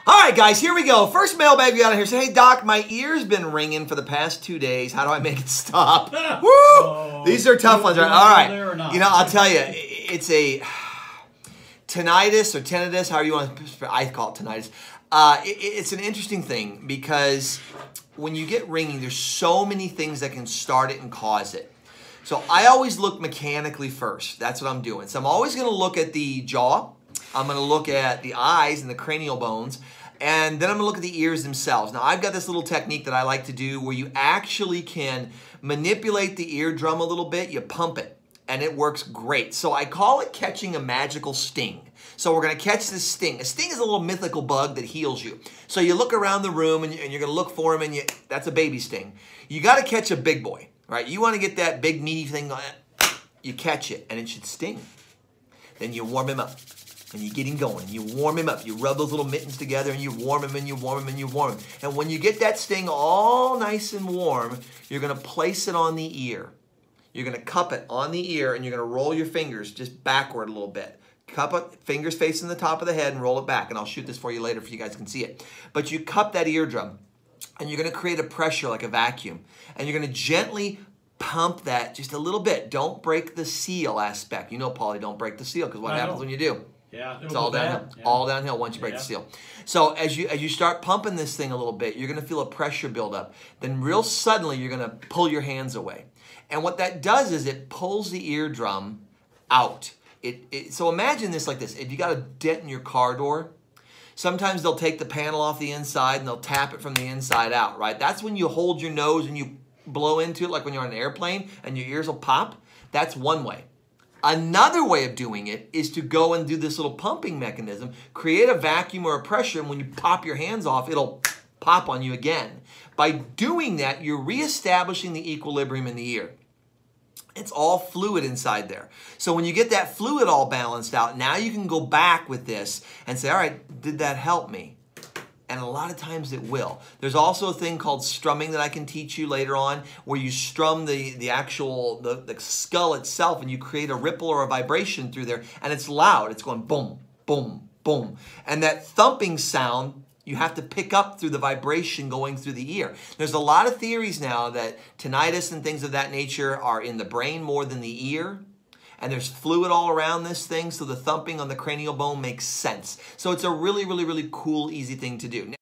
All right, guys, here we go. First mailbag we got in here. Say, hey, Doc, my ear's been ringing for the past 2 days. How do I make it stop? Woo! Oh, these are tough ones. Right? All right. You know, I'll tell you, it's a tinnitus or tinnitus, however you want to, I call it tinnitus. It's an interesting thing because when you get ringing, there's so many things that can start it and cause it. So I always look mechanically first. That's what I'm doing. So I'm always going to look at the jaw. I'm going to look at the eyes and the cranial bones. And then I'm going to look at the ears themselves. Now, I've got this little technique that I like to do where you actually can manipulate the eardrum a little bit. You pump it, and it works great. So I call it catching a magical sting. So we're going to catch this sting. A sting is a little mythical bug that heals you. So you look around the room, and you're going to look for him, and that's a baby sting. You got to catch a big boy, right? You want to get that big, meaty thing. You catch it, and it should sting. Then you warm him up. And you get him going, and you warm him up. You rub those little mittens together, and you warm him, and you warm him, and you warm him. And when you get that sting all nice and warm, you're going to place it on the ear. You're going to cup it on the ear, and you're going to roll your fingers just backward a little bit. Cup it, fingers facing the top of the head, and roll it back. And I'll shoot this for you later if you guys can see it. But you cup that eardrum, and you're going to create a pressure like a vacuum. And you're going to gently pump that just a little bit. Don't break the seal aspect. You know, Paulie, don't break the seal, because what happens when you do? Yeah, it's all downhill. Yeah. All downhill once you break the seal. So as you start pumping this thing a little bit, you're going to feel a pressure build up. Then real suddenly you're going to pull your hands away. And what that does is it pulls the eardrum out. So imagine this like this. If you got a dent in your car door, sometimes they'll take the panel off the inside and they'll tap it from the inside out, right? That's when you hold your nose and you blow into it like when you're on an airplane and your ears will pop. That's one way. Another way of doing it is to go and do this little pumping mechanism, create a vacuum or a pressure, and when you pop your hands off, it'll pop on you again. By doing that, you're reestablishing the equilibrium in the ear. It's all fluid inside there. So when you get that fluid all balanced out, now you can go back with this and say, all right, did that help me? And a lot of times it will. There's also a thing called strumming that I can teach you later on, where you strum the actual skull itself, and you create a ripple or a vibration through there, and it's loud. It's going boom, boom, boom. And that thumping sound, you have to pick up through the vibration going through the ear. There's a lot of theories now that tinnitus and things of that nature are in the brain more than the ear. And there's fluid all around this thing, so the thumping on the cranial bone makes sense. So it's a really, really, really cool, easy thing to do.